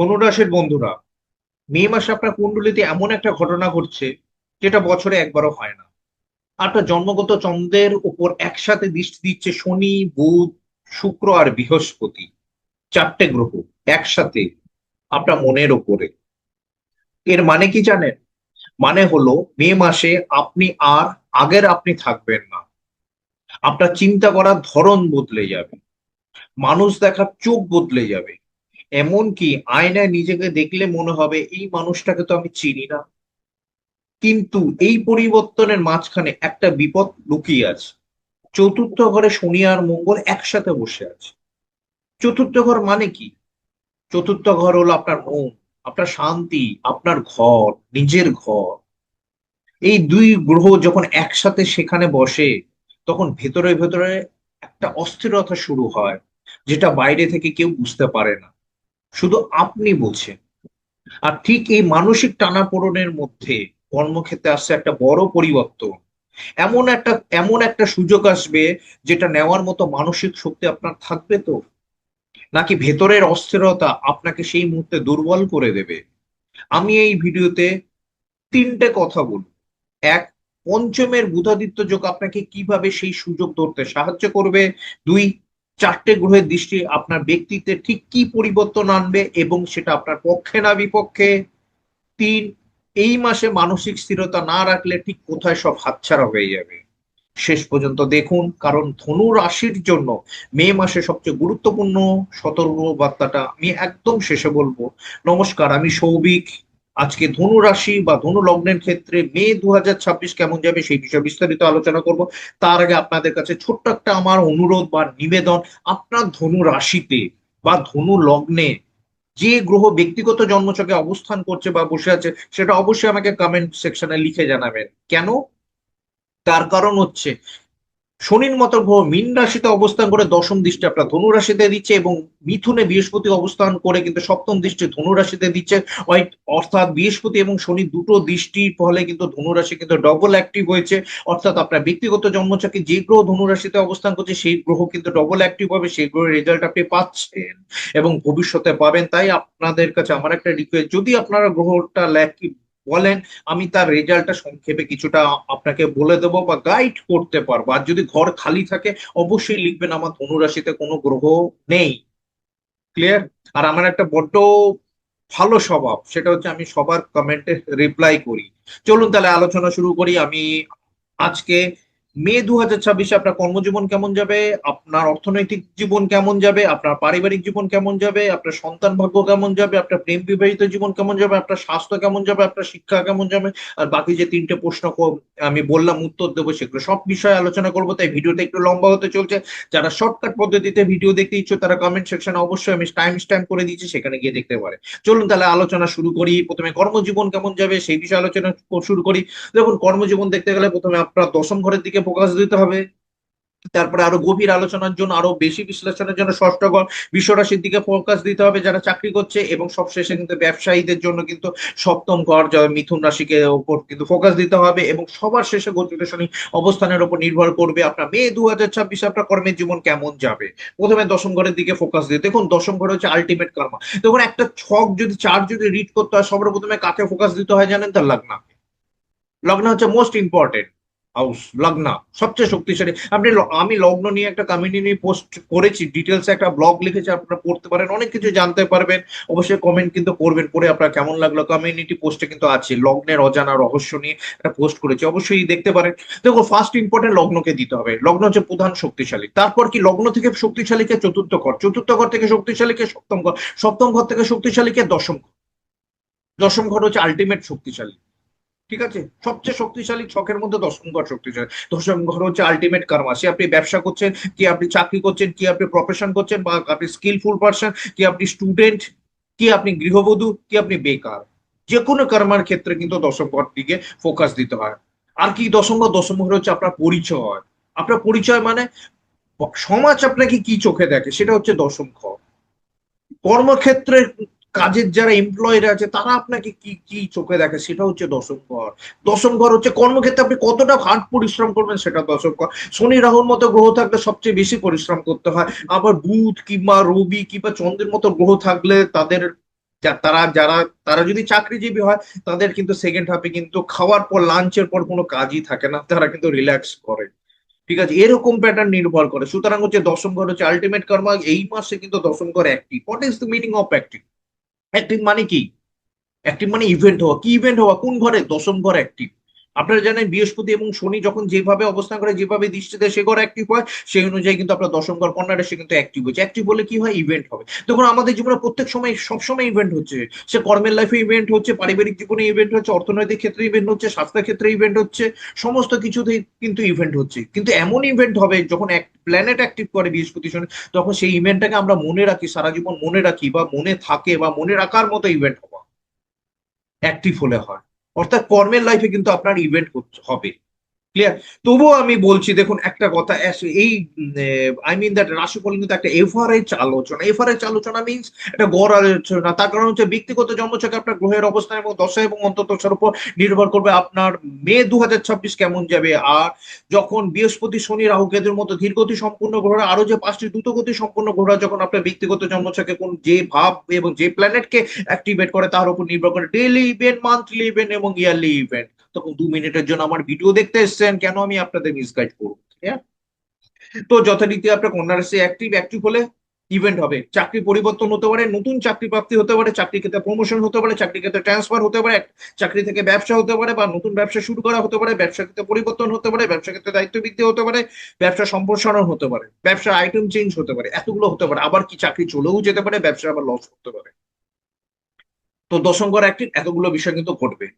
ধনুরাশির বন্ধুরা, মে মাসে আপনার কুণ্ডলিতে এমন একটা ঘটনা ঘটছে যেটা বছরে একবারও হয় না। আপনার জন্মগত চন্দ্রের উপর একসাথে দৃষ্টি দিচ্ছে শনি, বুধ, শুক্র আর বৃহস্পতি। চারটে গ্রহ একসাথে আপনার মনের উপরে। এর মানে কি জানেন? মানে হলো মে মাসে আপনি আর আগের আপনি থাকবেন না। আপনার চিন্তা করার ধরন বদলে যাবে, মানুষ দেখার চোখ বদলে যাবে। এমনকি আয়নায় নিজেকে দেখলে মনে হবে এই মানুষটাকে তো আমি চিনি না। কিন্তু এই পরিবর্তনের মাঝখানে একটা বিপদ লুকিয়ে আছে। চতুর্থ ঘরে শনি আর মঙ্গল একসাথে বসে আছে। চতুর্থ ঘর মানে কি? চতুর্থ ঘর হলো আপনার মন, আপনার শান্তি, আপনার ঘর, নিজের ঘর। এই দুই গ্রহ যখন একসাথে সেখানে বসে, তখন ভেতরে ভেতরে একটা অস্থিরতা শুরু হয়, যেটা বাইরে থেকে কেউ বুঝতে পারে না, শুধু আপনি বোঝেন। আর ঠিক এই মানসিক টানাপোড়েনের মধ্যে কর্মক্ষেত্রে আসছে একটা বড় পরিবর্তন। এমন একটা এমন একটা সুযোগ আসবে যেটা নেওয়ার মতো মানসিক শক্তি আপনার থাকবে তো, নাকি ভেতরের অস্থিরতা আপনাকে সেই মুহূর্তে দুর্বল করে দেবে? আমি এই ভিডিওতে তিনটে কথা বলবো। এক, পঞ্চমের বুধাদিত্য যোগ আপনাকে কিভাবে সেই সুযোগ ধরতে সাহায্য করবে। দুই, চারটে গ্রহের দৃষ্টি আপনার ব্যক্তিত্বে ঠিক কি পরিবর্তন আনবে এবং সেটা আপনার পক্ষে না বিপক্ষে। তিন, এই মাসে মানসিক স্থিরতা না রাখলে ঠিক কোথায় সব হাতছাড়া হয়ে যাবে। শেষ পর্যন্ত দেখুন, কারণ ধনু রাশির জন্য মে মাসে সবচেয়ে গুরুত্বপূর্ণ সতর্ক বার্তাটা আমি একদম শেষে বলবো। নমস্কার, আমি সৌভিক। আজকে ধনু রাশি বা ধনু লগ্নের ক্ষেত্রে মে 2026 কেমন যাবে সেই বিষয়ে বিস্তারিত আলোচনা করব। তার আগে আপনাদের কাছে ছোট্ট একটা আমার অনুরোধ বা নিবেদন, আপনার ধনু রাশিতে বা ধনু লগ্নে যে গ্রহ ব্যক্তিগত জন্মছকে অবস্থান করছে বা বসে আছে, সেটা অবশ্যই আমাকে কমেন্ট সেকশনে লিখে জানাবেন। কেন? তার কারণ হচ্ছে শনির মতো গ্রহ মীন রাশিতে অবস্থান করে দশম দৃষ্টি আপনার ধনু রাশিতে দিচ্ছে, এবং মিথুনে বৃহস্পতি অবস্থান করে কিন্তু সপ্তম দৃষ্টি ধনু রাশিতে দিচ্ছে। অর্থাৎ বৃহস্পতি এবং শনি দুটো দৃষ্টির ফলে কিন্তু ধনু রাশি কিন্তু ডবল অ্যাক্টিভ হয়েছে। অর্থাৎ আপনার ব্যক্তিগত জন্মছকে যে গ্রহ ধনু রাশিতে অবস্থান করছে সেই গ্রহ কিন্তু ডবল অ্যাক্টিভ হবে, সেই গ্রহের রেজাল্ট আপনি পাচ্ছেন এবং ভবিষ্যতে পাবেন। তাই আপনাদের কাছে আমার একটা রিকোয়েস্ট, যদি আপনারা গ্রহটা বলেন, আমি তার রেজাল্টটা সংক্ষেপে কিছুটা আপনাকে বলে দেবো বা গাইড করতে পারবো। আর যদি ঘর খালি থাকে, অবশ্যই লিখবেন আমার ধনুরাশিতে কোনো গ্রহ নেই। ক্লিয়ার? আর আমার একটা বড্ড ভালো স্বভাব, সেটা হচ্ছে আমি সবার কমেন্টে রিপ্লাই করি। চলুন তাহলে আলোচনা শুরু করি। আমি আজকে মে 2026 আপনার কর্মজীবন কেমন যাবে, আপনার অর্থনৈতিক জীবন কেমন যাবে, আপনার পারিবারিক জীবন কেমন যাবে, আপনার সন্তান ভাগ্য কেমন যাবে, আপনার প্রেম বিবাহিত জীবন কেমন যাবে, আপনার স্বাস্থ্য কেমন যাবে, আপনার শিক্ষা কেমন যাবে, আর বাকি যে তিনটে প্রশ্ন আমি বললাম উত্তর দেবো, সেগুলো সব বিষয়ে আলোচনা করবো। তাই ভিডিওটা একটু লম্বা হতে চলছে। যারা শর্টকাট পদ্ধতিতে ভিডিও দেখতে ইচ্ছুক তারা কমেন্ট সেকশনে অবশ্যই আমি টাইম স্ট্যাম্প করে দিচ্ছি, সেখানে গিয়ে দেখতে পারে। চলুন তাহলে আলোচনা শুরু করি। প্রথমে কর্মজীবন কেমন যাবে সেই বিষয়ে আলোচনা শুরু করি। দেখুন, কর্মজীবন দেখতে গেলে প্রথমে আপনার দশম ঘরের দিকে ফোকাস দিতে হবে। তারপরে আরো গভীর আলোচনার জন্য, আরো বেশি বিশ্লেষণের জন্য ষষ্ঠ ঘর বিশ্বরাশির দিকে ফোকাস দিতে হবে যারা চাকরি করছে, এবং সবশেষে কিন্তু ব্যবসায়ীদের জন্য কিন্তু সপ্তম ঘর যা মিথুন রাশিকে ওপর কিন্তু ফোকাস দিতে হবে, এবং সবার শেষে গোচরে শনি অবস্থানের উপর নির্ভর করবে আপনার মে 2026 আপনার কর্মের জীবন কেমন যাবে। প্রথমে দশম ঘরের দিকে ফোকাস দিয়ে দেখুন, দশম ঘর হচ্ছে আলটিমেট কর্মা। দেখুন, একটা ছক যদি চার্ট যদি রিড করতে হয়, সবার প্রথমে কাকে ফোকাস দিতে হয় জানেন? তার লগ্ন। লগ্ন হচ্ছে মোস্ট ইম্পর্টেন্ট হাউস। লগ্ন সবচেয়ে শক্তিশালী। আমি লগ্ন নিয়ে একটা কমিউনিটি পোস্ট করেছি, ডিটেলস একটা ব্লগ লিখেছি, আপনারা পড়তে পারেন, অনেক কিছু জানতে পারবেন। অবশ্যই কমেন্ট কিন্তু করবেন, পড়ে আপনার কেমন লাগলো। কমিউনিটি পোস্টে কিন্তু আছে লগ্নের অজানা রহস্য নিয়ে একটা পোস্ট করেছি, অবশ্যই দেখতে পারেন। দেখো, ফার্স্ট ইম্পর্টেন্ট লগ্নকে দিতে হবে। লগ্ন হচ্ছে প্রধান শক্তিশালী। তারপর কি, লগ্ন থেকে শক্তিশালীকে চতুর্থ ঘর, চতুর্থ ঘর থেকে শক্তিশালীকে সপ্তম ঘর, সপ্তম ঘর থেকে শক্তিশালীকে দশম ঘর। দশম ঘর হচ্ছে আলটিমেট শক্তিশালী। ঠিক আছে? সবচেয়ে শক্তিশালী ছকের মধ্যে দশম ঘর শক্তিশালী। দশম ঘর হচ্ছে আলটিমেট কর্মা। সে আপনি ব্যবসা করছেন, কি আপনি চাকরি করছেন, কি আপনি প্রফেশন করছেন, বা আপনি স্কিলফুল পার্সন, কি আপনি স্টুডেন্ট, কি আপনি গৃহবধূ, কি আপনি বেকার, যে কোনো কর্মার ক্ষেত্রে কিন্তু দশম ঘর দিকে ফোকাস দিতে হয়। আর কি দশম ঘর? দশম ঘর হচ্ছে আপনার পরিচয়। আপনার পরিচয় মানে সমাজ আপনাকে কি চোখে দেখে, সেটা হচ্ছে দশম ঘর। কর্মক্ষেত্রে কাজের যারা এমপ্লয়িরা আছে তারা আপনাকে কি কি চোখে দেখে, সেটা হচ্ছে দশম ঘর। দশম ঘর হচ্ছে কর্মক্ষেত্রে আপনি কতটা হার্ড পরিশ্রম করবেন, সেটা দশম ঘর। শনি রাহুর মতো গ্রহ থাকলে সবচেয়ে বেশি পরিশ্রম করতে হয়। আবার বুধ কিংবা রবি কিংবা চন্দ্রের মতো গ্রহ থাকলে তাদের যারা তারা যদি চাকরিজীবী হয়, তাদের কিন্তু সেকেন্ড হাফে কিন্তু খাওয়ার পর, লাঞ্চের পর কোনো কাজই থাকে না, তারা কিন্তু রিল্যাক্স করে। ঠিক আছে, এরকম প্যাটার্ন নির্ভর করে। সুতরাং হচ্ছে দশম ঘর হচ্ছে আলটিমেট কর্মা। এই মাসে কিন্তু দশম ঘর active. What is the meaning of active? Active মানে কি? অ্যাক্টিভ মানে ইভেন্ট হওয়া। কি ইভেন্ট হওয়া? কোন ঘরে? দশম ঘর অ্যাক্টিভ। আপনারা জানেন বৃহস্পতি এবং শনি যখন যেভাবে অবস্থান করে, যেভাবে দৃষ্টি দেয়, সে ঘর অ্যাক্টিভ হয়। সেই অনুযায়ী কিন্তু আপনার দশম ঘর কন্যা রাশি কিন্তু অ্যাক্টিভ হচ্ছে। অ্যাক্টিভ বলে কি হয়? ইভেন্ট হবে। তখন আমাদের জীবনে প্রত্যেক সময় সবসময় ইভেন্ট হচ্ছে। সে কর্মের লাইফে ইভেন্ট হচ্ছে, পারিবারিক জীবনে ইভেন্ট হচ্ছে, অর্থনৈতিক ক্ষেত্রে ইভেন্ট হচ্ছে, স্বাস্থ্যের ক্ষেত্রে ইভেন্ট হচ্ছে, সমস্ত কিছুতেই কিন্তু ইভেন্ট হচ্ছে। কিন্তু এমন ইভেন্ট হবে যখন এক প্ল্যানেট অ্যাক্টিভ করে বৃহস্পতি শনি, তখন সেই ইভেন্টটাকে আমরা মনে রাখি, সারা জীবন মনে রাখি, বা মনে থাকে, বা মনে রাখার মতো ইভেন্ট অ্যাক্টিভ হলে হয়। অর্থাৎ কর্মের লাইফে কিন্তু আপনার ইভেন্ট হবে। ক্লিয়ার? তবুও আমি বলছি, দেখুন একটা কথা, এই আই মিন দ্যাট রাশিফল কিন্তু একটা এভারেজ আলোচনা। এভারেজ আলোচনা মিনস একটা গড় আলোচনা। তার কারণ হচ্ছে ব্যক্তিগত জন্মছকে আপনার গ্রহের অবস্থান এবং দশা এবং অন্তর্দশার উপর নির্ভর করবে আপনার মে 2026 কেমন যাবে। আর যখন বৃহস্পতি শনি রাহু কেতুর মতো ধীরগতি সম্পূর্ণ গ্রহরা, আরো যে 5টি দ্রুতগতি সম্পূর্ণ গ্রহরা যখন আপনার ব্যক্তিগত জন্মছকে কোন যে ভাব এবং যে প্ল্যানেটকে অ্যাক্টিভেট করে, তার উপর নির্ভর করে ডেইলি ইভেন্ট, মান্থলি ইভেন্ট এবং ইয়ারলি ইভেন্ট। তখন 2 মিনিটের জন্য আমার ভিডিও দেখতে এসেছেন কেন? আমি আপনাদের মিসগাইড করবো? হ্যাঁ? তো যথারীতি আপনার কন্যা রাশি অ্যাক্টিভ। অ্যাক্টিভ হলে ইভেন্ট হবে, চাকরি পরিবর্তন হতে পারে, নতুন চাকরি প্রাপ্তি হতে পারে, চাকরি ক্ষেত্রে প্রমোশন হতে পারে, চাকরি ক্ষেত্রে ট্রান্সফার হতে পারে, চাকরি থেকে ব্যবসা হতে পারে, বা নতুন ব্যবসা শুরু করা হতে পারে, ব্যবসা ক্ষেত্রে পরিবর্তন হতে পারে, ব্যবসা ক্ষেত্রে দায়িত্ব বৃদ্ধি হতে পারে, ব্যবসা সম্প্রসারণ হতে পারে, ব্যবসার আইটেম চেঞ্জ হতে পারে, এতগুলো হতে পারে। আবার কি চাকরি চলেও যেতে পারে, ব্যবসা আবার লস করতে পারে। তো দশম ঘর অ্যাক্টিভ, এতগুলো বিষয় কিন্তু ঘটবে।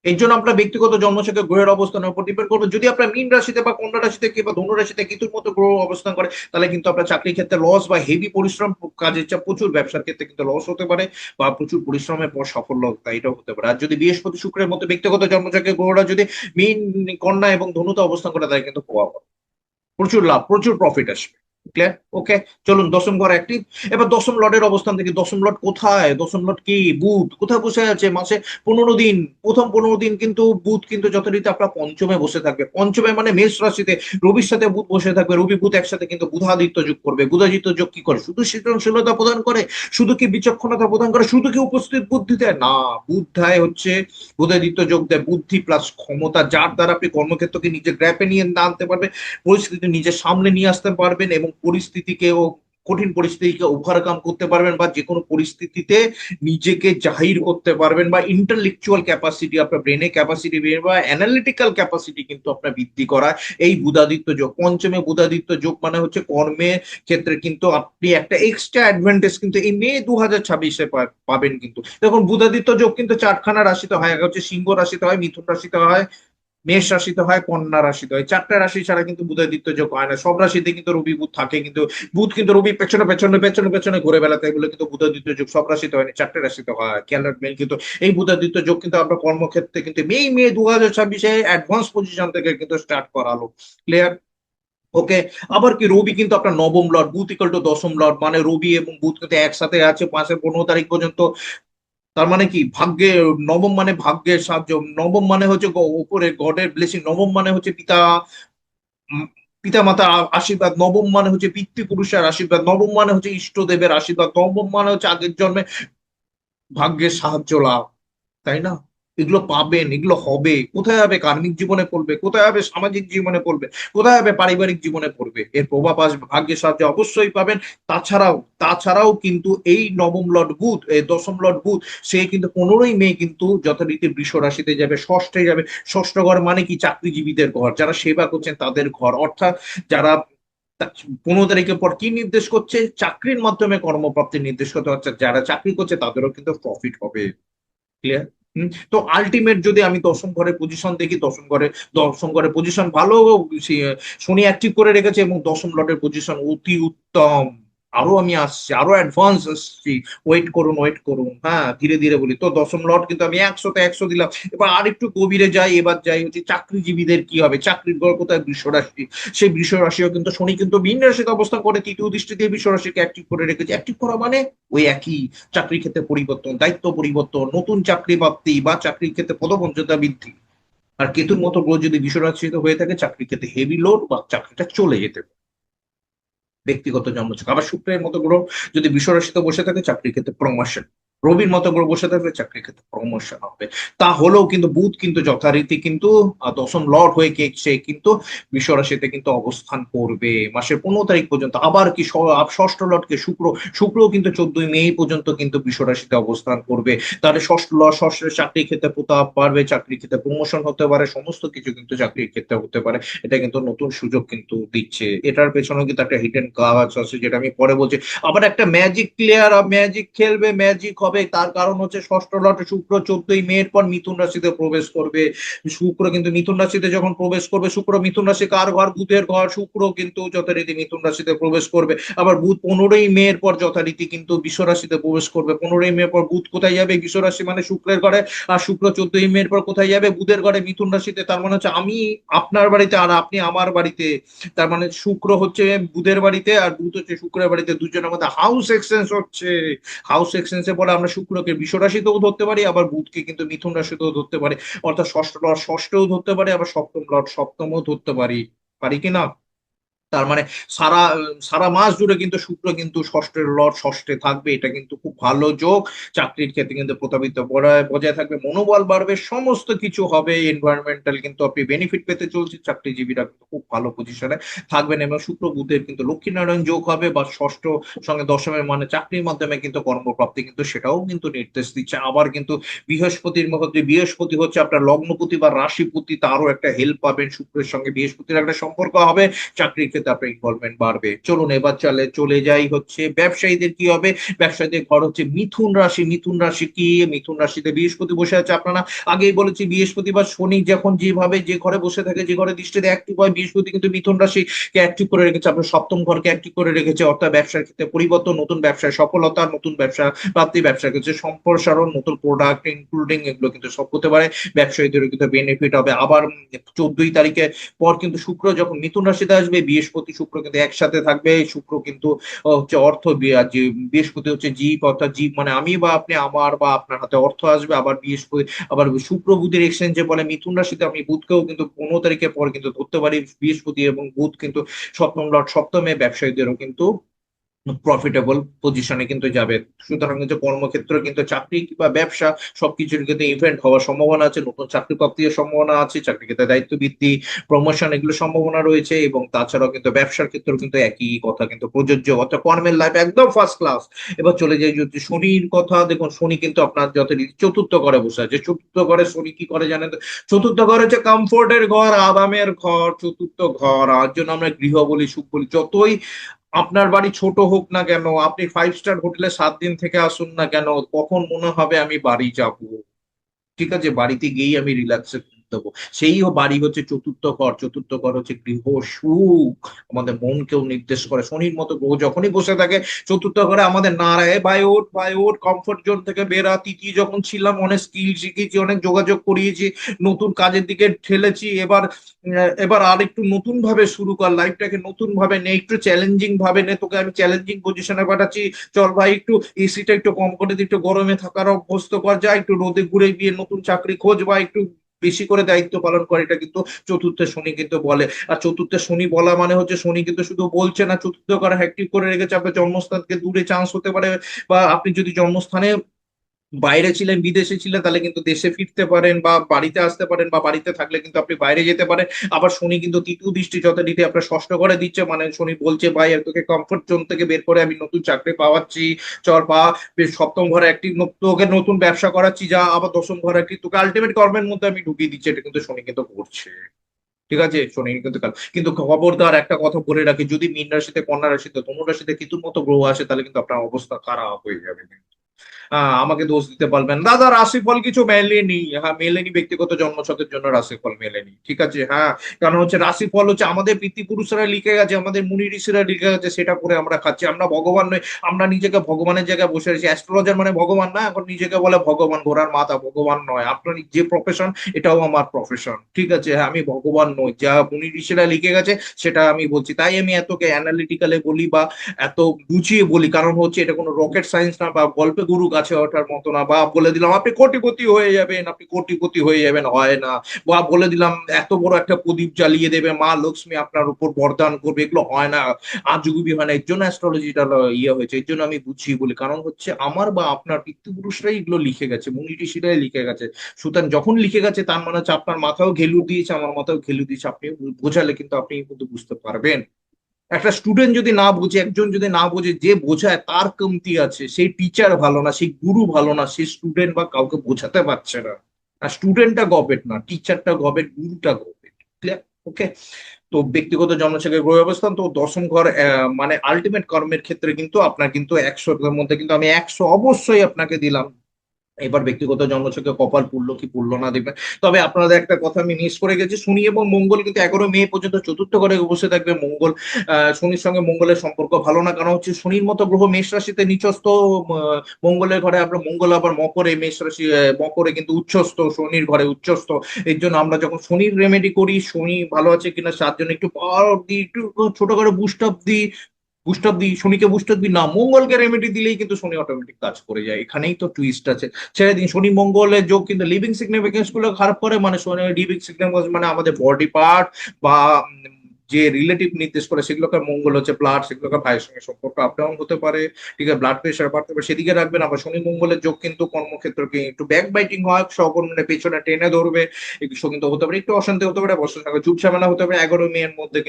এই জন্য আপনার ব্যক্তিগত জন্মছকে গ্রহের অবস্থানের উপর ডিপেন্ড করবে। যদি আপনার মীন রাশিতে বা কন্যা রাশিতে কিংবা ধনু রাশিতে কেতুর মতো গ্রহ অবস্থান করে, তাহলে কিন্তু আপনার চাকরির ক্ষেত্রে লস বা হেভি পরিশ্রম, কাজের চাপ প্রচুর, ব্যবসার ক্ষেত্রে কিন্তু লস হতে পারে, বা প্রচুর পরিশ্রমের পর সাফল্যতা এটাও হতে পারে। আর যদি বৃহস্পতি শুক্রের মতো ব্যক্তিগত জন্মছকে গ্রহরা যদি মীন, কন্যা এবং ধনুতে অবস্থান করে, তাহলে কিন্তু প্রভাব হবে। প্রচুর লাভ, প্রচুর প্রফিট আসবে। ক্লিয়ার? ওকে। চলুন দশম ঘর অ্যাক্টিভ। এবার দশম লর্ডের অবস্থান থেকে, দশম লর্ড কোথায়? দশম লর্ড কি? বুধ। কোথায় বসে আছে? মাসে 15 দিন, প্রথম 15 দিন কিন্তু বুধ কিন্তু যথারীতি আপনার পঞ্চমে বসে থাকবে। পঞ্চমে মানে মেষ রাশিতে রবির সাথে বুধ বসে থাকবে। রবি বুধ একসাথে কিন্তু বুধাদিত্য যোগ করবে। বুধাদিত্য যোগ কি করে? শুধু সৃজনশীলতা প্রদান করে? শুধু কি বিচক্ষণতা প্রদান করে? শুধু কি উপস্থিত বুদ্ধি দেয়? না, বুদ্ধায় হচ্ছে বুধাদিত্য যোগ দেয় বুদ্ধি প্লাস ক্ষমতা, যার দ্বারা আপনি কর্মক্ষেত্রকে নিজের গ্র্যাপে নিয়ে আনতে পারবেন, পরিস্থিতি নিজের সামনে নিয়ে আসতে পারবেন, এবং পরিস্থিতিকেও, কঠিন পরিস্থিতিকে ওভারকাম করতে পারবেন, বা যে কোনো পরিস্থিতিতে নিজেকে জাহির করতে পারবেন, বা ইন্টালেকচুয়াল ক্যাপাসিটি, আপনার ব্রেনে ক্যাপাসিটি, বা অ্যানালিটিক্যাল ক্যাপাসিটি কিন্তু আপনার বৃদ্ধি করা এই বুধাদিত্য যোগ। পঞ্চমে বুধাদিত্য যোগ মানে হচ্ছে কর্মের ক্ষেত্রে কিন্তু আপনি একটা এক্সট্রা অ্যাডভান্টেজ কিন্তু এই মে 2026-এ পাবেন। কিন্তু দেখুন, বুধাদিত্য যোগ কিন্তু চারখানা রাশিতে হয়। এক হচ্ছে সিংহ রাশিতে হয়, মিথুন রাশিতে হয়, মেষ রাশিতে হয়, কন্যা রাশিতে হয়। চারটা রাশি ছাড়া কিন্তু বুধাদিত্য যোগ হয় না। সব রাশিতে কিন্তু রবি বুধ থাকে, কিন্তু বুধ কিন্তু রবি পেছনে পেছনে পেছনে পেছনে ঘুরে বেড়াতে, এগুলো কিন্তু বুধাদিত্য যোগ সব রাশিতে হয়নি, চারটে রাশিতে হয়। খেয়াল রাখবেন কিন্তু এই বুধাদিত্য যোগ কিন্তু আপনার কর্মক্ষেত্রে কিন্তু মে 2026-এ অ্যাডভান্স পজিশন থেকে কিন্তু স্টার্ট করালো। ক্লিয়ার? ওকে। আবার কি, রবি কিন্তু আপনার নবম লর্ড, বুধ ইকুয়াল টু দশম লর্ড, মানে রবি এবং বুধ কিন্তু একসাথে আছে মাসের 15 তারিখ পর্যন্ত। তার মানে কি, ভাগ্যে নবম মানে ভাগ্যের সাহায্য, নবম মানে হচ্ছে উপরে গডের ব্লেসিং, নবম মানে হচ্ছে উম, পিতা মাতা আশীর্বাদ, নবম মানে হচ্ছে পিতৃপুরুষের আশীর্বাদ, নবম মানে হচ্ছে ইষ্টদেবের আশীর্বাদ, নবম মানে হচ্ছে আগের জন্মে ভাগ্যের সাহায্য লাভ। তাই না? এগুলো পাবেন, এগুলো হবে। কোথায় হবে? কার্মিক জীবনে পড়বে। কোথায় হবে? সামাজিক জীবনে পড়বে। কোথায় হবে? পারিবারিক জীবনে পড়বে। এর প্রভাব আসবে, ভাগ্যের সাহায্য অবশ্যই পাবেন। তাছাড়াও কিন্তু এই নবম লর্ড বুধ, এই দশম লর্ড বুধ, সে কিন্তু 15ই মে কিন্তু যথারীতি বৃষ রাশিতে যাবে, ষষ্ঠে যাবে। ষষ্ঠ ঘর মানে কি? চাকরিজীবীদের ঘর, যারা সেবা করছেন তাদের ঘর। অর্থাৎ যারা 15 তারিখের পর কি নির্দেশ করছে? চাকরির মাধ্যমে কর্মপ্রাপ্তির নির্দেশ করতে হচ্ছে। যারা চাকরি করছে তাদেরও কিন্তু প্রফিট হবে। ক্লিয়ার? তো আলটিমেট যদি আমি দশম ঘরের পজিশন দেখি, দশম ঘরের পজিশন ভালো। শনি অ্যাক্টিভ করে রেখেছে, এবং দশম লর্ডের পজিশন অতি উত্তম। আরো আমি আসছি, আরো অ্যাডভান্স আসছি। ওয়েট করুন, ওয়েট করুন। হ্যাঁ, ধীরে ধীরে বলি। তো দশম লর্ড কিন্তু আমি 100-তে 100 দিলাম। এবার আর একটু গভীরে যাই। এবার যাই হচ্ছে চাকরিজীবীদের কি হবে। চাকরির ঘর কোথায়? বৃষ রাশি। সেই বৃষ রাশিও কিন্তু শনি কিন্তু মীন রাশিতে অবস্থান করে, তৃতীয় দৃষ্টি দিয়ে বৃষ রাশিকে অ্যাক্টিভ করে রেখেছে। অ্যাক্টিভ করা মানে ওই একই, চাকরির ক্ষেত্রে পরিবর্তন, দায়িত্ব পরিবর্তন, নতুন চাকরি প্রাপ্তি, বা চাকরির ক্ষেত্রে পদমর্যাদা বৃদ্ধি। আর কেতুর মতো গ্রহ যদি বিশ্বরাশ্রিত হয়ে থাকে, চাকরির ক্ষেত্রে হেভি লোড, বা চাকরিটা চলে যেতে পারে। ব্যক্তিগত জন্মছক। আবার শুক্রের মতো গ্রহ যদি বিশ্বরাশিতে বসে থাকে, চাকরির ক্ষেত্রে প্রমোশন। রবির মতো করে বসে থাকবে, চাকরির ক্ষেত্রে প্রমোশন হবে। তা হলেও কিন্তু বুধ কিন্তু যথারীতি কিন্তু দশম লর্ড হয়ে সে কিন্তু বৃষ রাশিতে কিন্তু অবস্থান করবে মাসের 15 তারিখ পর্যন্ত। আবার কি ষষ্ঠ লর্ডকে শুক্র, শুক্রও কিন্তু 14ই মে পর্যন্ত কিন্তু বৃষ রাশিতে অবস্থান করবে। তাহলে ষষ্ঠ লর্ড ষষ্ঠ চাকরির ক্ষেত্রে প্রতাপ বাড়বে, চাকরির ক্ষেত্রে প্রমোশন হতে পারে, সমস্ত কিছু কিন্তু চাকরির ক্ষেত্রে হতে পারে। এটা কিন্তু নতুন সুযোগ কিন্তু দিচ্ছে। এটার পেছনে কিন্তু একটা হিডেন কাজ আছে যেটা আমি পরে বলছি। আবার একটা ম্যাজিক প্লেয়ার ম্যাজিক খেলবে, ম্যাজিক হবে, তার কারণ হচ্ছে ষষ্ঠ লটে শুক্র 14ই মে পর মিথুন রাশিতে প্রবেশ করবে। শুক্র কিন্তু মিথুন রাশিতে যখন প্রবেশ করবে, শুক্র মিথুন রাশি কার ঘর? বুধের ঘর। শুক্র কিন্তু যথারীতি মিথুন রাশিতে প্রবেশ করবে। আবার বুধ 15ই মে পর যথারীতি কিন্তু বৃষ রাশিতে প্রবেশ করবে। 15ই মে পর বুধ কোথায় যাবে? বৃষ রাশি মানে শুক্রের ঘরে। আর শুক্র 14ই মে পর কোথায় যাবে? বুধের ঘরে, মিথুন রাশিতে। তার মানে হচ্ছে আমি আপনার বাড়িতে আর আপনি আমার বাড়িতে। তার মানে শুক্র হচ্ছে বুধের বাড়িতে আর বুধ হচ্ছে শুক্রের বাড়িতে, দুজনের মধ্যে হাউস এক্সচেঞ্জ হচ্ছে। হাউস এক্সচেঞ্জে বলে আমরা শুক্রকে বৃষ রাশিতেও ধরতে পারি, আবার বুধকে কিন্তু মিথুন রাশিতেও ধরতে পারি। অর্থাৎ ষষ্ঠ লর্ড ষষ্ঠও ধরতে পারি, আবার সপ্তম লর্ড সপ্তমও ধরতে পারি। পারি কি না? তার মানে সারা সারা মাস জুড়ে কিন্তু শুক্র কিন্তু ষষ্ঠের লর্ড ষষ্ঠে থাকবে। এটা কিন্তু খুব ভালো যোগ। চাকরির ক্ষেত্রে কিন্তু প্রতাপিত বজায় থাকবে, মনোবল বাড়বে, সমস্ত কিছু হবে। এনভায়রনমেন্টাল কিন্তু আপনি বেনিফিট পেতে চলছে, চাকরিজীবীরা কিন্তু খুব ভালো পজিশনে থাকবেন। এবং শুক্র বুধের কিন্তু লক্ষ্মীনারায়ণ যোগ হবে, বা ষষ্ঠ সঙ্গে দশমের মানে চাকরির মাধ্যমে কিন্তু কর্মপ্রাপ্তি কিন্তু সেটাও কিন্তু নির্দেশ দিচ্ছে। আবার কিন্তু বৃহস্পতির মধ্যে, বৃহস্পতি হচ্ছে আপনার লগ্নপতি বা রাশিপতি, তারও একটা হেল্প পাবেন। শুক্রের সঙ্গে বৃহস্পতির একটা সম্পর্ক হবে, চাকরির ক্ষেত্রে আপনার ইনভলভমেন্ট বাড়বে। চলুন এবার চলে যাই হচ্ছে ব্যবসায়ীদের কি হবে। ব্যবসায়ীদের ঘর হচ্ছে মিথুন রাশি। মিথুন রাশি কি? মিথুন রাশিতে বৃহস্পতি বসে আছে। আপনারা আগেই বলেছি বৃহস্পতি বা শনি যখন যেভাবে যে ঘরে বসে থাকে, যে ঘরে দৃষ্টিতে অ্যাক্টিভ হয়, বৃহস্পতি কিন্তু মিথুন রাশিকে অ্যাক্টিভ করে রেখেছে, আপনার সপ্তম ঘরকে অ্যাক্টিভ করে রেখেছে। অর্থাৎ ব্যবসার ক্ষেত্রে পরিবর্তন, নতুন ব্যবসায় সফলতা, নতুন ব্যবসা প্রাপ্তি, ব্যবসার ক্ষেত্রে সম্প্রসারণ, নতুন প্রোডাক্ট ইনক্লুডিং এগুলো কিন্তু সব হতে পারে। ব্যবসায়ীদেরও কিন্তু বেনিফিট হবে। আবার 14ই তারিখে পর কিন্তু শুক্র যখন মিথুন রাশিতে আসবে, বৃহস্পতি শুক্র কিন্তু একসাথে থাকবে। শুক্র কিন্তু হচ্ছে অর্থ যে বৃহস্পতি হচ্ছে জীব, অর্থাৎ জীব মানে আমি বা আপনি, আমার বা আপনার হাতে অর্থ আসবে। আবার বৃহস্পতি, আবার শুক্র বুধের এক্সচেঞ্জে বলে মিথুন রাশিতে আমি বুধকেও কিন্তু 15 তারিখের পর কিন্তু ধরতে পারি। বৃহস্পতি এবং বুধ কিন্তু সপ্তম লর্ড সপ্তমে, ব্যবসায়ীদেরও কিন্তু প্রফিটেবল পজিশনে কিন্তু যাবে। সুতরাং কিন্তু কর্মক্ষেত্র কিন্তু চাকরি কিংবা ব্যবসা সবকিছুর কিন্তু ইভেন্ট হওয়ার সম্ভাবনা আছে, নতুন চাকরি প্রাপ্তির সম্ভাবনা আছে, চাকরি ক্ষেত্রে দায়িত্ব বৃদ্ধি, প্রমোশন এগুলো সম্ভাবনা রয়েছে। এবং তাছাড়াও কিন্তু ব্যবসার ক্ষেত্রেও কিন্তু একই কথা কিন্তু প্রযোজ্য, অর্থাৎ কর্মের লাইফ একদম ফার্স্ট ক্লাস। এবার চলে যাই যদি শনির কথা। দেখুন শনি কিন্তু আপনার যথারীতি চতুর্থ ঘরে বসে আছে। চতুর্থ ঘরে শনি কি করে জানেন তো? চতুর্থ ঘর হচ্ছে কমফোর্টের ঘর, আরামের ঘর। চতুর্থ ঘর আর জন্য আমরা গৃহ বলি, সুখ বলি। যতই আপনার বাড়ি ছোট হোক না কেন, আপনি 5 স্টার হোটেলে 7 দিন থেকে আসুন না কেন, কখন মনে হবে আমি বাড়ি যাব। ঠিক আছে, বাড়িতে গিয়েই আমি রিল্যাক্সে দেবো। সেই বাড়ি হচ্ছে চতুর্থ ঘর। চতুর্থ ঘর হচ্ছে গৃহ সুখ, আমাদের মনকেও নির্দেশ করে। শনির মতো গ্রহ যখনই বসে থাকে চতুর্থ ঘরে, আমাদের নাড়ায় ভাই ওঠ, ভাই ওঠ, কমফোর্ট জোন থেকে বেরা। তৃতীয় যখন ছিলাম অনেক স্কিল শিখেছি, অনেক যোগাযোগ করিয়েছি, নতুন কাজের দিকে ঠেলেছি। এবার আর একটু নতুন ভাবে শুরু কর, লাইফটাকে নতুন ভাবে নে, একটু চ্যালেঞ্জিং ভাবে নে, তোকে আমি চ্যালেঞ্জিং পজিশনে পাঠাচ্ছি। চল ভাই একটু এসিটা একটু কম করে দিই, একটু গরমে থাকার অভ্যস্ত কর, যা একটু রোদে ঘুরে গিয়ে নতুন চাকরি খোঁজ, বা একটু বেশি করে দায়িত্ব পালন করে। এটা কিন্তু চতুর্থ শনি কিন্তু বলে। আর চতুর্থ শনি বলা মানে হচ্ছে শনি কিন্তু শুধু বলছে না, চতুর্থ ঘরে হ্যাকটিভ করে রেখেছে। আপনার জন্মস্থানকে দূরে চান্স হতে পারে, বা আপনি যদি জন্মস্থানে বাইরে ছিলেন, বিদেশে ছিলেন, তাহলে কিন্তু দেশে ফিরতে পারেন, বা বাড়িতে আসতে পারেন, বা বাড়িতে থাকলে কিন্তু আপনি বাইরে যেতে পারেন। আবার শনি কিন্তু তৃতীয় দৃষ্টি যথারীতি আপনার ষষ্ঠ ঘরে দিচ্ছে, মানে শনি বলছে ভাই আর তোকে কমফোর্ট জোন থেকে বের করে আমি নতুন চাকরি পাওয়াচ্ছি, চল পা। বেশ, সপ্তম ঘরে একটি তোকে নতুন ব্যবসা করাচ্ছি যা। আবার দশম ঘরে একটি তোকে আলটিমেট কর্মের মধ্যে আমি ঢুকিয়ে দিচ্ছি। এটা কিন্তু শনি কিন্তু করছে। ঠিক আছে, শনি কিন্তু কিন্তু খবরদার একটা কথা বলে রাখি, যদি মীন রাশিতে, কন্যা রাশিতে, ধনু রাশিতে কেতুর মতো গ্রহ আসে, তাহলে কিন্তু আপনার অবস্থা খারাপ হয়ে যাবে। আমাকে দোষ দিতে পারবেন দাদা, রাশিফল কিছু মেলেনি। হ্যাঁ মেলেনি, ব্যক্তিগত জন্মছকের জন্য রাশিফল মেলেনি। ঠিক আছে, হ্যাঁ। কারণ হচ্ছে রাশিফল হচ্ছে আমাদের পিতৃপুরুষরা লিখে গেছে, আমাদের মুনি ঋষিরা লিখে গেছে, সেটা করে আমরা খাচ্ছি। আমরা ভগবান নই, আমরা নিজেকে ভগবানের জায়গায় বসে আছি। অ্যাস্ট্রোলজার মানে ভগবান না, এখন নিজেকে বলে ভগবান, ঘোড়ার মাথা। ভগবান নয়। আপনার যে প্রফেশন, এটাও আমার প্রফেশন। ঠিক আছে, হ্যাঁ আমি ভগবান নই, যা মুনি ঋষিরা লিখে গেছে সেটা আমি বলছি। তাই আমি এতকে অ্যানালিটিক্যালে বলি, বা এত বুঝিয়ে বলি। কারণ হচ্ছে এটা কোনো রকেট সায়েন্স না, বা গল্পে গুরু কাছে ওঠার মতো না, বা বলে দিলাম আপনি কোটিপতি হয়ে যাবেন, আপনি কোটিপতি হয়ে যাবেন, হয় না। বা বলে দিলাম এত বড় একটা প্রদীপ জ্বালিয়ে দেবে, মা লক্ষ্মী আপনার উপর বরদান করবে, এগুলো হয় না। আজগুবি হয় না। এর জন্য অ্যাস্ট্রোলজিটা ইয়ে হয়েছে, এর জন্য আমি বুঝি বলি, কারণ হচ্ছে আমার বা আপনার পিতৃপুরুষরাই এগুলো লিখে গেছে, মুনি ঋষিরাই লিখে গেছে। সুতরাং যখন লিখে গেছে তার মানে হচ্ছে আপনার মাথাও ঘেলু দিয়েছে, আমার মাথাও ঘেলু দিয়েছে, আপনি বোঝালে কিন্তু আপনি কিন্তু বুঝতে পারবেন। একটা স্টুডেন্ট যদি না বুঝে, একজন যদি না বুঝে, যে বোঝায় তার কমতি আছে, সেই টিচার ভালো না, সেই গুরু ভালো না, সেই স্টুডেন্ট বা কাউকে বোঝাতে পারছে না। আর স্টুডেন্টটা গবেট না, টিচারটা গবেট, গুরুটা গবেট। ক্লিয়ার? ওকে। তো ব্যক্তিগত জন্মছকে গ্রহ অবস্থান তো দশম ঘর, মানে আলটিমেট কর্মের ক্ষেত্রে কিন্তু আপনার কিন্তু 100-এর মধ্যে কিন্তু আমি 100 অবশ্যই আপনাকে দিলাম। এবার ব্যক্তিগত জন্মছকে কপাল পুড়লো কি পুড়লো না দেখবেন। তবে আপনাদের একটা কথা আমি মিস করে গেছি, শনি এবং মঙ্গল কিন্তু 11 মে পর্যন্ত চতুর্থ ঘরে বসে থাকবে। মঙ্গল, শনির সঙ্গে মঙ্গলের সম্পর্ক ভালো না, কারণ হচ্ছে শনির মতো গ্রহ মেষ রাশিতে নিচস্থ, মঙ্গলের ঘরে আমরা, মঙ্গল আবার মকরে, মেষ রাশি মকরে কিন্তু উচ্চস্থ, শনির ঘরে উচ্চস্থ। এর জন্য আমরা যখন শনির রেমেডি করি, শনি ভালো আছে কিনা তার জন্য একটু পাওয়ার দিই, একটু ছোট করে বুস্ট আপ দিই। বুস্টার দিই, শনিকে বুস্টার দিই না, মঙ্গলকে রেমেডি দিলেই কিন্তু শনি অটোমেটিক কাজ করে যায়। এখানেই তো টুইস্ট আছে। ছেড়ে দিন, শনি মঙ্গলের যোগ কিন্তু লিভিং সিগনিফিকেন্স গুলো খারাপ করে, মানে শনি লিভিং সিগনিফিকেন্স মানে আমাদের বডি পার্ট বা যে রিলেটিভ নির্দেশ করে সেগুলোকে, মঙ্গল হচ্ছে ব্লাড, সেগুলোকে ভাইয়ের সঙ্গে সম্পর্ক আপ ডাউন হতে পারে, ঠিক আছে, ব্লাড প্রেশার বাড়তে পারে, সেদিকে রাখবেন। আবার শনি মঙ্গলের যোগ কিন্তু কর্মক্ষেত্রকে একটু ব্যাক বাইটিং হয়, সহকর্মীরা পেছনে টেনে ধরবে, এগুলো কিন্তু হতে পারে, একটু অশান্তি হতে পারে, বসের সঙ্গে চুপ ঝামেলা হতে পারে। 11 মে এর মধ্যে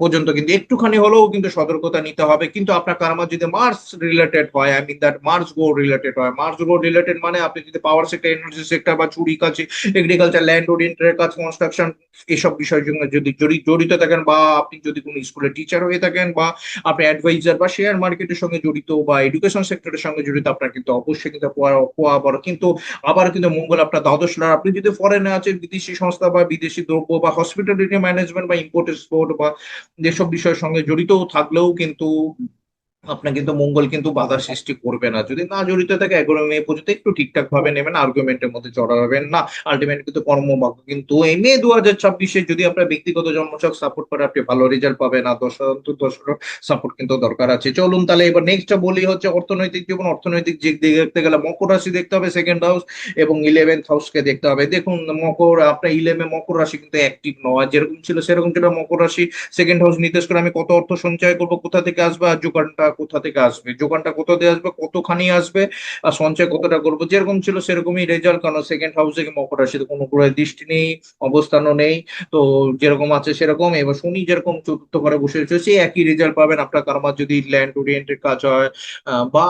পর্যন্ত কিন্তু একটুখানি হলেও কিন্তু সতর্কতা নিতে হবে। কিন্তু আপনার কার্মা যদি মার্স রিলেটেড হয়, আই মিন দ্যাট মার্স গো রিলেটেড হয়, মার্স গো রিলেটেড মানে আপনি যদি পাওয়ার সেক্টর, এনার্জি সেক্টর বা চুরি কাজ, এগ্রিকালচার, ল্যান্ড ওরিয়েন্টেড কাজ, কনস্ট্রাকশন, এসব বিষয়ের জন্য যদি জড়িত থাকেন, বা আপনি যদি কোনো স্কুলের টিচার হয়ে থাকেন, বা আপনি অ্যাডভাইজার বা শেয়ার মার্কেটের সঙ্গে জড়িত বা এডুকেশন সেক্টরের সঙ্গে জড়িত, আপনার কিন্তু অবশ্যই কিন্তু পোয়া বড়। কিন্তু আবার কিন্তু মঙ্গল আপনার দ্বাদশ লর্ড, আপনি যদি ফরেনে আছেন, বিদেশি সংস্থা বা বিদেশি দ্রব্য বা হসপিটালিটি ম্যানেজমেন্ট বা ইম্পোর্ট এক্সপোর্ট বা যেসব বিষয়ের সঙ্গে জড়িত থাকলেও কিন্তু আপনার কিন্তু মঙ্গল কিন্তু বাধা সৃষ্টি করবে না। যদি না জড়িত থাকে 11 মে পর্যন্ত একটু ঠিকঠাক ভাবে নেবেন, আর্গুমেন্টের মধ্যে জড়াবেন না। আলটিমেট কিন্তু কর্মভাগ্য কিন্তু এই মে 2026-এ যদি আপনার ব্যক্তিগত জন্মছক সাপোর্ট করে, আপনি ভালো রেজাল্ট পাবেন। আর দশর সাপোর্ট কিন্তু দরকার আছে। চলুন তাহলে এবার নেক্সটটা বলি, হচ্ছে অর্থনৈতিক জীবন। অর্থনৈতিক দিক দিয়ে দেখতে গেলে মকর রাশি দেখতে হবে, সেকেন্ড হাউস এবং 11th হাউসকে দেখতে হবে। দেখুন মকর, আপনার 11 মকর রাশি কিন্তু অ্যাক্টিভ নয়, যেরকম ছিল সেরকম ছিল মকর রাশি। সেকেন্ড হাউস নির্দেশ করে আমি কত অর্থ সঞ্চয় করবো, কোথা থেকে আসবে, আর যোগানটা কোথা থেকে আসবে, যোগানটা কোথা থেকে আসবে, কতখানি আসবে, আর সঞ্চয় কতটা করবো। যেরকম ছিল সেরকমই রেজাল্ট, কারণ সেকেন্ড হাউসে মকর রাশিতে কোনো গ্রহের দৃষ্টি নেই, অবস্থানও নেই। তো যেরকম আছে সেরকম। এবার শনি যেরকম চতুর্থ ঘরে বসে রয়েছে, সেই একই রেজাল্ট পাবেন। আপনার কারমার যদি ল্যান্ড ওরিয়েন্টেড কাজ হয়, বা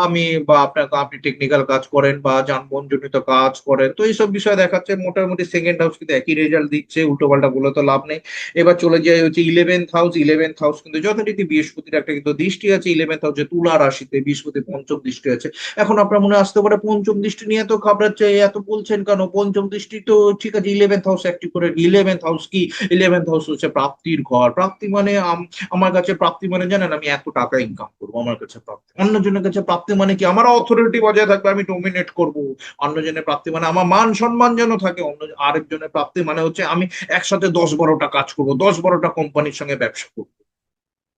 আপনি টেকনিক্যাল কাজ করেন বা যানবাহন জনিত কাজ করেন, তো এইসব বিষয় দেখাচ্ছে মোটামুটি সেকেন্ড হাউস কিন্তু একই রেজাল্ট দিচ্ছে, উল্টো পাল্টা বলে তো লাভ নেই। এবার চলে যায় হচ্ছে 11th হাউস। 11th হাউস কিন্তু যথারীতি বৃহস্পতির একটা কিন্তু দৃষ্টি আছে। 11th হাউসে তুলা রাশিতে বৃহস্পতি পঞ্চম দৃষ্টি আছে। এখন আপনার মনে আসতে পারে পঞ্চম দৃষ্টি নিয়ে তো ঘাবড়াচ্ছে, এত বলছেন কেন? পঞ্চম দৃষ্টি তো ঠিক আছে, 11th হাউস অ্যাক্টিভ করে। 11th হাউস কি? 11th হাউস হচ্ছে প্রাপ্তির ঘর। প্রাপ্তি মানে আমার কাছে প্রাপ্তি মানে জানেন, আমি এত টাকা ইনকাম করবো, আমার কাছে প্রাপ্তি। অন্যজনের কাছে প্রাপ্তি মানে কি? আমার অথরিটি বজায় থাকবে, আমি ডোমিনেট করব। অন্যজনের প্রাপ্তি মানে আমার মান সম্মান যেন থাকে। আরেকজনের প্রাপ্তি মানে হচ্ছে আমি একসাথে 10-12টা কাজ করবো, 10-12টা কোম্পানির সঙ্গে ব্যবসা করবো।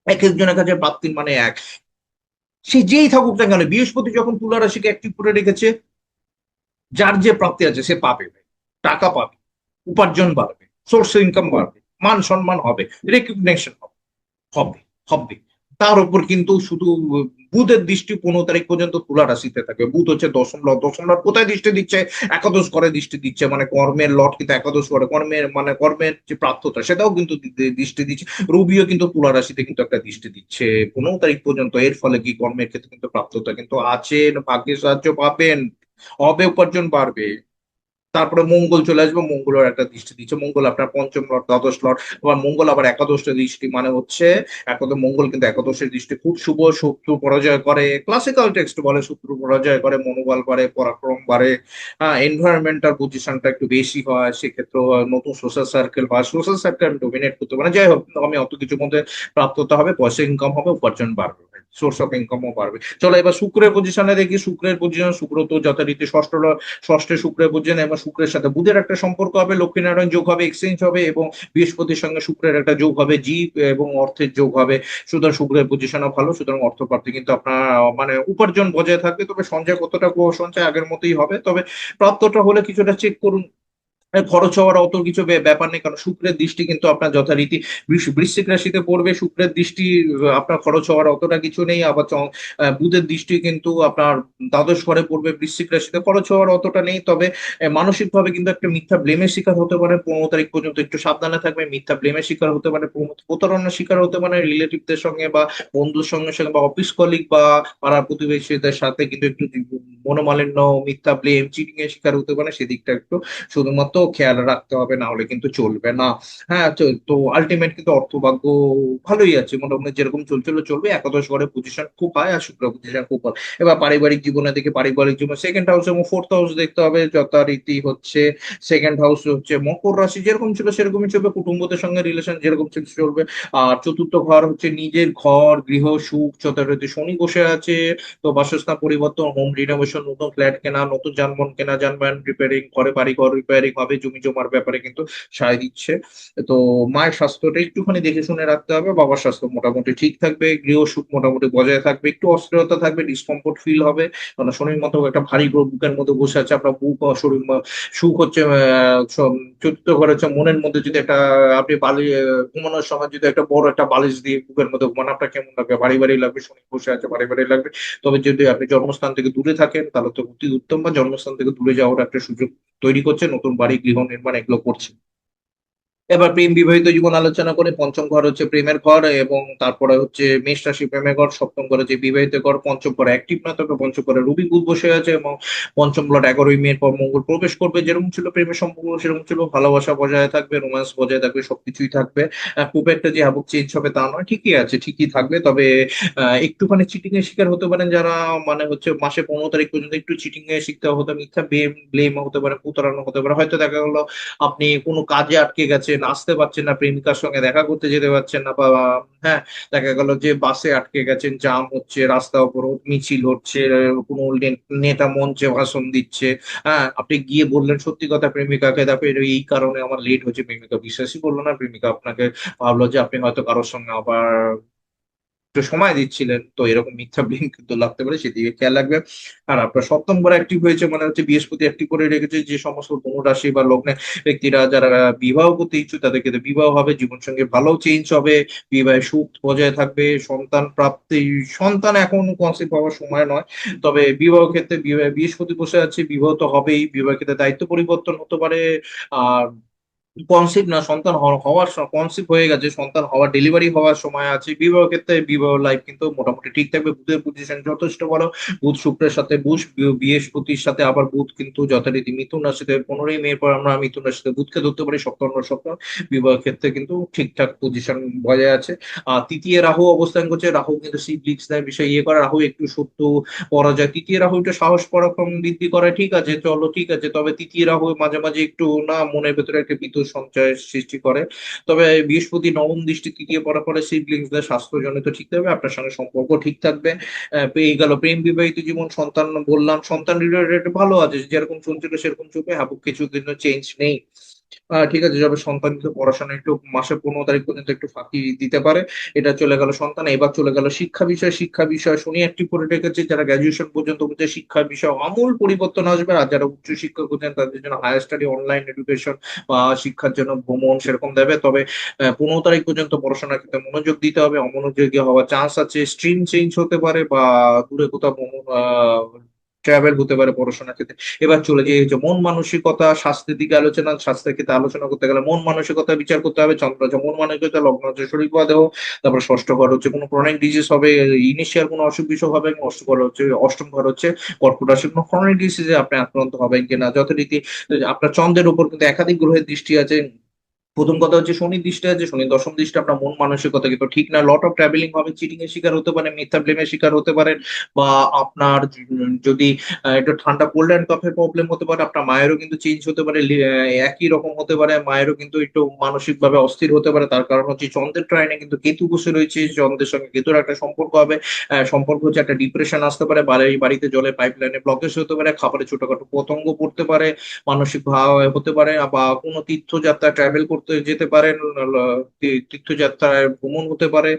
এক একজনের কাছে প্রাপ্তির মানে এক। সে যেই থাকুক না কেন, বৃহস্পতি যখন তুলা রাশিকে অ্যাক্টিভ করে রেখেছে, যার যে প্রাপ্তি আছে সে পাবে ভাই। টাকা পাবে, উপার্জন বাড়বে, সোর্স ইনকাম বাড়বে, মান সম্মান হবে, রেকগনিশন হবে, হবে, হবে। তার উপর কিন্তু শুধু বুধের দৃষ্টি 15 তারিখ পর্যন্ত তুলা রাশিতে থাকবে। বুধ হচ্ছে দশম লর্ড। দশম লর্ড কোথায় দৃষ্টি দিচ্ছে? একাদশ ঘরে দৃষ্টি দিচ্ছে, মানে কর্মের লর্ড কিন্তু একাদশ ঘরে, কর্মের মানে কর্মের যে প্রাপ্যতা সেটাও কিন্তু দৃষ্টি দিচ্ছে। রবিও কিন্তু তুলা রাশিতে কিন্তু একটা দৃষ্টি দিচ্ছে 15 তারিখ পর্যন্ত। এর ফলে কি কর্মের ক্ষেত্রে কিন্তু প্রাপ্যতা কিন্তু আছে, ভাগ্যের সাহায্য পাবেন, হবে, উপার্জন বাড়বে। তারপরে মঙ্গল চলে আসবে, মঙ্গলের একটা দৃষ্টি দিচ্ছে। মঙ্গল আপনার পঞ্চম লর্ড, দ্বাদশ লর্ড। আবার মঙ্গল আবার একাদশের দৃষ্টি মানে হচ্ছে মঙ্গল কিন্তু একাদশের দৃষ্টি খুব শুভ। শত্রু পরাজয় করে, ক্লাসিক্যাল টেক্সট বলে শত্রু পরাজয় করে, মনোবল বাড়ে, পরাক্রম বাড়ে। হ্যাঁ, এনভায়রনমেন্টাল পজিশনটা একটু বেশি হয়, সেক্ষেত্রে নতুন সোশ্যাল সার্কেল হয়, সোশ্যাল সার্কেল ডোমিনেট করতে পারে। যাই হোক, আমি অত কিছুর মধ্যে প্রাপ্ততা হবে, পয়সা ইনকাম হবে, উপার্জন বাড়বে, সোর্স অফ ইনকামও বাড়বে। চলো এবার শুক্রের পজিশনে দেখি। শুক্রের পজিশন, শুক্র তো যথারীতি ষষ্ঠে শুক্রের পজিশন। এবং শুক্রের সাথে বুধের একটা সম্পর্ক হবে, লক্ষ্মীনারায়ণ যোগ হবে, এক্সচেঞ্জ হবে, এবং বৃহস্পতির সঙ্গে শুক্রের একটা যোগ হবে, জীব এবং অর্থের যোগ হবে। সুতরাং শুক্রের পজিশনও ভালো, সুতরাং অর্থ প্রাপ্তি কিন্তু আপনার মানে উপার্জন বজায় থাকবে। তবে সঞ্চয় কতটা সঞ্চয় আগের মতোই হবে, তবে প্রাপ্তটা হলে কিছুটা চেক করুন। খরচ হওয়ার অত কিছু ব্যাপার নেই, কারণ শুক্রের দৃষ্টি কিন্তু আপনার যথারীতি বৃশ্চিক রাশিতে পড়বে। শুক্রের দৃষ্টি আপনার খরচ হওয়ার অতটা কিছু নেই। আবার বুধের দৃষ্টি কিন্তু আপনার দ্বাদশ ঘরে পড়বে, বৃশ্চিক রাশিতে খরচ হওয়ার অতটা নেই। তবে মানসিকভাবে কিন্তু একটা মিথ্যা ব্লেমের শিকার হতে পারে 15 তারিখ পর্যন্ত, একটু সাবধানে থাকবে। মিথ্যা ব্লেমের শিকার হতে পারে, প্রতারণার শিকার হতে পারে রিলেটিভদের সঙ্গে বা বন্ধুর সঙ্গে বা অফিস কলিগ বা পাড়া প্রতিবেশীদের সাথে কিন্তু একটু মনোমালিন্য, মিথ্যা ব্লেম, চিটিং এর শিকার হতে পারে। সেদিকটা একটু শুধুমাত্র খেয়াল রাখতে হবে, না হলে কিন্তু চলবে না। হ্যাঁ, তো তো আলটিমেট কিন্তু অর্থভাগ্য ভালোই আছে, মোটামুটি যেরকম চলছিল চলবে। একাদশ ঘরে পজিশন খুব হাই, আর শুক্র পজিশন খুব ভালো। এবার পারিবারিক জীবনে দেখে, পারিবারিক জীবন সেকেন্ড হাউস এবং ফোর্থ হাউস দেখতে হবে। যথারীতি হচ্ছে সেকেন্ড হাউস হচ্ছে মকর রাশি, যেরকম ছিল সেরকমই চলবে, কুটুম্বদের সঙ্গে রিলেশন যেরকম ছিল চলবে। আর চতুর্থ ঘর হচ্ছে নিজের ঘর, গৃহ সুখ। যথারীতি শনি বসে আছে, তো বাসস্থান পরিবর্তন, হোম রিনোভেশন, নতুন ফ্ল্যাট কেনা, নতুন যানবাহন কেনা, যানবাহন রিপেয়ারিং, ঘরে বাড়ি ঘর রিপেয়ারিং হবে, জমি জমার ব্যাপারে কিন্তু সায় দিচ্ছে। তো মায়ের স্বাস্থ্যটা একটুখানি দেখে শুনে রাখতে হবে। বাবার স্বাস্থ্য মোটামুটি ঠিক থাকবে, গৃহ সুখ মোটামুটি বজায় থাকবে, একটু অস্থিরতা থাকবে, ডিসকমফোর্ট ফিল হবে। কারণ শনির মতো একটা ভারী গ্রহ বুকের মধ্যে বসে আছে, আপনার বুক বা শরীর সুখ হচ্ছে চতুর্থ ঘরে হচ্ছে মনের মধ্যে যদি একটা আপনি ঘুমানোর সময় যদি একটা বড় একটা বালিশ দিয়ে বুকের মধ্যে ঘুমান, আপনার কেমন লাগবে? ভারী ভারী লাগবে। শনি বসে আছে, ভারী ভারী লাগবে। তবে যদি আপনি জন্মস্থান থেকে দূরে থাকেন তাহলে তো অতি উত্তম, বা জন্মস্থান থেকে দূরে যাওয়ার একটা সুযোগ তৈরি করছে, নতুন বাড়ি গৃহ নির্মাণ এগুলো করছে। এবার প্রেম বিবাহিত জীবন আলোচনা করে, পঞ্চম ঘর হচ্ছে প্রেমের ঘর, এবং তারপরে হচ্ছে মেষ রাশি প্রেমের ঘর, সপ্তম ঘর হচ্ছে বিবাহিত ঘর, পঞ্চম ঘরে অ্যাক্টিভ না, তবে পঞ্চম ঘরে রবি বুধ বসে আছে, এবং পঞ্চম লট 11ই মে পর মঙ্গল প্রবেশ করবে। যেরকম ছিল প্রেমের সম্পর্ক সেরকম ছিল, ভালোবাসা বজায় থাকবে, রোমান্স বজায় থাকবে, সবকিছুই থাকবে। খুব একটা যে হাবুক চেঞ্জ হবে তা নয়, ঠিকই আছে, ঠিকই থাকবে। তবে একটুখানি চিটিং এর শিকার হতে পারেন যারা, মানে হচ্ছে মাসে 15 তারিখ পর্যন্ত একটু চিটিং এর শিখতে হতে, মিথ্যা ব্লেম হতে পারে, প্রতারণা হতে পারে। হয়তো দেখা গেলো আপনি কোনো কাজে আটকে গেছেন, আসতে পারছেন না, প্রেমিকার সঙ্গে দেখা করতে যেতে পারছেন না, বা হ্যাঁ, দেখা গেল যে বাসে আটকে গেছেন, জাম হচ্ছে, রাস্তা অবরোধ, মিছিল হচ্ছে, কোনো নেতা মঞ্চে ভাষণ দিচ্ছে। হ্যাঁ, আপনি গিয়ে বললেন সত্যি কথা প্রেমিকাকে, দেখো এই কারণে আমার লেট হচ্ছে, প্রেমিকা বিশ্বাসই করলো না। প্রেমিকা আপনাকে ভাবলো যে আপনি হয়তো কারোর সঙ্গে আবার একটু সময় দিচ্ছিলেন, তো এরকম মিথ্যা ব্লিঙ্ক কিন্তু লাগতে পারে, সেদিকে খেয়াল রাখবেন। আর আপনার সপ্তম ঘরে অ্যাক্টিভ হয়েছে মানে হচ্ছে বৃহস্পতি অ্যাক্টিভ করে রেখেছে, যে সমস্ত ধনুরাশি বা লগ্নে ব্যক্তিরা যারা বিবাহ করতে ইচ্ছুক তাদের ক্ষেত্রে বিবাহ হবে, জীবন সঙ্গে ভালো চেঞ্জ হবে, বিবাহে সুখ বজায় থাকবে, সন্তান প্রাপ্তি। সন্তান এখন কনসিভ হওয়ার সময় নয়, তবে বিবাহ ক্ষেত্রে বৃহস্পতি বসে আছে, বিবাহ তো হবেই, বিবাহ ক্ষেত্রে দায়িত্ব পরিবর্তন হতে পারে। আর কনসিভ না, সন্তান হওয়ার কনসিভ হয়ে গেছে, সন্তান হওয়ার ডেলিভারি হওয়ার সময় আছে। বিবাহ ক্ষেত্রে বিবাহ লাইফ কিন্তু মোটামুটি ঠিক থাকবে। বুধের পজিশন যথেষ্ট ভালো। বুধ শুক্রের সাথে বুধ, বৃহস্পতির সাথে আবার বুধ কিন্তু যথারীতি মিথুন রাশিতে, 15ই মে পর আমরা মিথুন রাশিতে বুধকে ধরতে পারি, সপ্তম সপ্তম। বিবাহ ক্ষেত্রে কিন্তু ঠিকঠাক পজিশন বজায় আছে। আর তৃতীয় রাহু অবস্থান করছে, রাহু কিন্তু সিবলিংস এর বিষয়ে ইয়ে করে, রাহু একটু সত্য পড়া যায়। তৃতীয় রাহু একটু সাহস পরাক্রম বৃদ্ধি করে, ঠিক আছে, চলো ঠিক আছে। তবে তৃতীয় রাহু মাঝে মাঝে একটু না মনের ভেতরে একটা বিদ্যুৎ সঞ্চয়ের সৃষ্টি করে। তবে বৃহস্পতি নবম দৃষ্টি তৃতীয় পড়ার পরে সিবলিংসদের স্বাস্থ্যজনিত ঠিক থাকবে, আপনার সঙ্গে সম্পর্ক ঠিক থাকবে। পেয়ে গেল প্রেম বিবাহিত জীবন, সন্তান বললাম, সন্তান রিলেটেড ভালো আছে, যেরকম চলছিল সেরকম চলবে, হাবুক কিছু কিন্তু চেঞ্জ নেই। ঠিক আছে, যবে সন্তান কিন্তু পড়াশোনা একটু মাসে 15 তারিখ পর্যন্ত একটু ফাঁকি দিতে পারে। এটা চলে গেল সন্তান। এবার চলে গেল শিক্ষা বিষয়। শিক্ষা বিষয় শনি একটি করে রেখেছে, যারা গ্রাজুয়েশন পর্যন্ত হচ্ছে শিক্ষা বিষয় আমূল পরিবর্তন আসবে। আর যারা উচ্চ শিক্ষা করছেন তাদের জন্য হায়ার স্টাডি, অনলাইন এডুকেশন বা শিক্ষার জন্য ভ্রমণ সেরকম দেবে। তবে 15 তারিখ পর্যন্ত পড়াশোনার ক্ষেত্রে মনোযোগ দিতে হবে, অমনোযোগী হওয়ার চান্স আছে, স্ট্রিম চেঞ্জ হতে পারে, বা দূরে কোথাও ভ্রমণ ট্রাভেল হতে পারে পড়াশোনার ক্ষেত্রে। এবার চলে যে হচ্ছে মন মানসিকতা, স্বাস্থ্যের দিকে আলোচনা। স্বাস্থ্যের ক্ষেত্রে আলোচনা করতে গেলে মন মানসিকতা বিচার করতে হবে। চন্দ্র হচ্ছে মন মানসিকতা, লগ্ন হচ্ছে শরীর বা দেহ। তারপর ষষ্ঠ ঘর হচ্ছে কোনো ক্রনিক ডিজিজ হবে, ইনিশিয়াল কোনো অসুখ বিসুখ হবে। অষ্টম ঘর হচ্ছে কর্কট রাশি, কোনো ক্রনিক ডিজিজে আপনি আক্রান্ত হবেন কিনা। যথারীতি আপনার চন্দ্রের উপর কিন্তু একাধিক গ্রহের দৃষ্টি আছে, প্রথম কথা হচ্ছে শনির দৃষ্টি আছে, শনি দশম দৃষ্টি আপনার মন মানসিকতা কিন্তু ঠিক না, লট অফ ট্রাভেলিং হবে, চিটিং এর শিকার হতে পারে, মিথ্যা ব্লেমের শিকার হতে পারেন, বা আপনার যদি একটু ঠান্ডা কোল্ড অ্যান্ড কফের প্রবলেম হতে পারে, আপনার মায়েরও কিন্তু চেঞ্জ হতে পারে, একই রকম হতে পারে, মায়েরও কিন্তু একটু মানসিক ভাবে অস্থির হতে পারে। তার কারণ হচ্ছে চন্দ্রের ট্রাইনে কিন্তু কেতু বসে রয়েছে, চন্দ্রের সঙ্গে কেতুর একটা সম্পর্ক হবে, সম্পর্ক হচ্ছে একটা ডিপ্রেশন আসতে পারে, বাড়িতে জলের পাইপ লাইনে ব্লকেজ হতে পারে, খাবারে ছোটখাটো পতঙ্গ পড়তে পারে, মানসিক ভাব হতে পারে, বা কোনো তীর্থযাত্রা ট্রাভেল করতে যেতে পারেন, তীর্থযাত্রায় ভ্রমণ হতে পারে,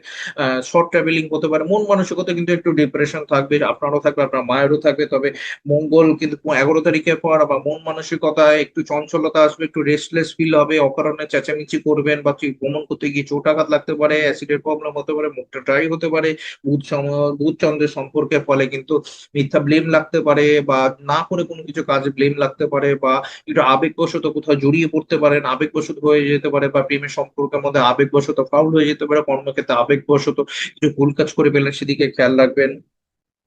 শর্ট ট্রাভেলিং হতে পারে, মন মানসিকতা কিন্তু একটু ডিপ্রেশন থাকবে, আপনারও থাকবে, আপনার মায়েরও থাকবে। তবে মঙ্গল কিন্তু 11 তারিখের পর আবার মন মানসিকতায় একটু চঞ্চলতা আসবে, একটু রেস্টলেস ফিল হবে, অকারণে চেঁচামেচি করবেন, বা ভ্রমণ করতে গিয়ে চোট আঘাত লাগতে পারে, অ্যাসিডের প্রবলেম হতে পারে, মুখটা ড্রাই হতে পারে, বুধ চন্দ্রের সম্পর্কের ফলে কিন্তু মিথ্যা ব্লেম লাগতে পারে, বা না করে কোনো কিছু কাজে ব্লেম লাগতে পারে, বা একটু আবেগবশত কোথাও জড়িয়ে পড়তে পারেন, আবেগবশত হয়ে যেতে পারে, বা প্রেমের সম্পর্কের মধ্যে আবেগবশত ফাউল হয়ে যেতে পারে, কর্মক্ষেত্রে আবেগবশত কিছু ভুল কাজ করে ফেললেন, সেদিকে খেয়াল রাখবেন।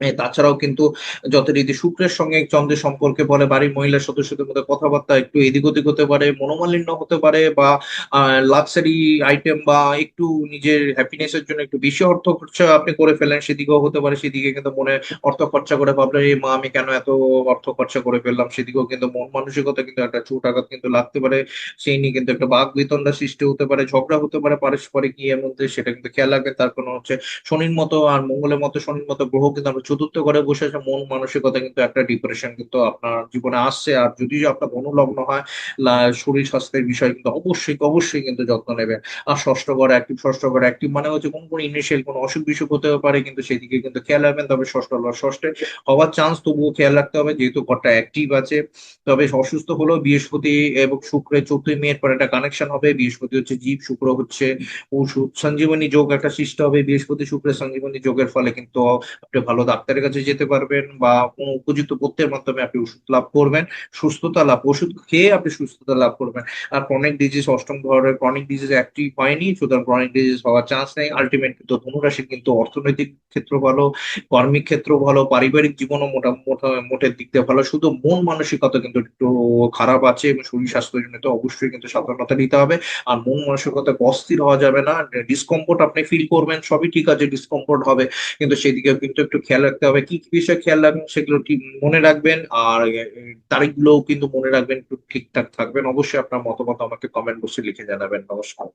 তাছাড়াও কিন্তু যথারীতি শুক্রের সঙ্গে চন্দ্রের সম্পর্কে বলে বাড়ির মহিলা সদস্যদের মধ্যে কথাবার্তা একটু এদিক ওদিক হতে পারে, মনোমালিন্য হতে পারে, বা লাক্সারি আইটেম বা একটু নিজের হ্যাপিনেস এর জন্য একটু বেশি অর্থ খরচা আপনি করে ফেলেন, সেদিকেও হতে পারে, সেদিকে কিন্তু মনে অর্থ খরচা করে ভাবলেন এই মা আমি কেন এত অর্থ খরচা করে ফেললাম, সেদিকেও কিন্তু মন মানসিকতা কিন্তু একটা চোট আঘাত কিন্তু লাগতে পারে, সেই নিয়ে কিন্তু একটা বাক বিতণ্ডা সৃষ্টি হতে পারে, ঝগড়া হতে পারে পারস্পরিক ইয়ের মধ্যে, সেটা কিন্তু খেয়াল রাখবেন। তার কারণ হচ্ছে শনির মতো আর মঙ্গলের মতো, শনির মতো গ্রহ কিন্তু আমরা চতুর্থ ঘরে বসে আছে, মন মানসিকতা কিন্তু একটা ডিপ্রেশন কিন্তু আপনার জীবনে আসছে। আর যদি আপনার ধনুলগ্ন হয়, শরীর স্বাস্থ্যের বিষয় কিন্তু অবশ্যই অবশ্যই কিন্তু যত্ন নেবেন। আর ষষ্ঠ ঘরে অ্যাক্টিভ মানে হচ্ছে কোন কোন ইনিশিয়াল কোনো অসুখ বিসুখ হতে পারে, কিন্তু সেদিকে কিন্তু খেয়াল রাখবেন। তবে ষষ্ঠে হওয়ার চান্স তবুও খেয়াল রাখতে হবে, যেহেতু ঘরটা অ্যাক্টিভ আছে। তবে অসুস্থ হলেও বৃহস্পতি এবং শুক্রের 14 মে পর একটা কানেকশন হবে, বৃহস্পতি হচ্ছে জীব, শুক্র হচ্ছে ওষুধ, সঞ্জীবনী যোগ একটা সৃষ্টি হবে বৃহস্পতি শুক্রের সঞ্জীবনী যোগের ফলে, কিন্তু আপনি ভালো ডাক্তারের কাছে যেতে পারবেন, বা কোনো উপযুক্ত পথ্যের মাধ্যমে আপনি ওষুধ লাভ করবেন, ওষুধ খেয়ে আপনি সুস্থতা লাভ করবেন। আর ক্রনিক ডিজিজ, অষ্টম ঘরের ক্রনিক ডিজিজ অ্যাক্টিভ হয়নি, সুতরাং ক্রনিক ডিজিজ হওয়ার চান্স নেই। আলটিমেট কিন্তু ধনুরাশির কিন্তু অর্থনৈতিক ক্ষেত্র ভালো, কর্মিক ক্ষেত্র ভালো, পারিবারিক জীবনও মোটের দিক দিয়ে ভালো, শুধু মন মানসিকতা কিন্তু একটু খারাপ আছে, এবং শরীর স্বাস্থ্যের জন্য তো অবশ্যই কিন্তু সাবধানতা নিতে হবে। আর মন মানসিকতা অস্থির হওয়া যাবে না, ডিসকমফোর্ট আপনি ফিল করবেন, সবই ঠিক আছে, ডিসকমফোর্ট হবে, কিন্তু সেদিকে কিন্তু একটু খেয়াল রাখতে হবে। কি কি বিষয়ে খেয়াল রাখবেন সেগুলো ঠিক মনে রাখবেন, আর তারিখগুলোও কিন্তু মনে রাখবেন, একটু ঠিকঠাক থাকবেন। অবশ্যই আপনার মতামত আমাকে কমেন্ট বক্সে লিখে জানাবেন। নমস্কার।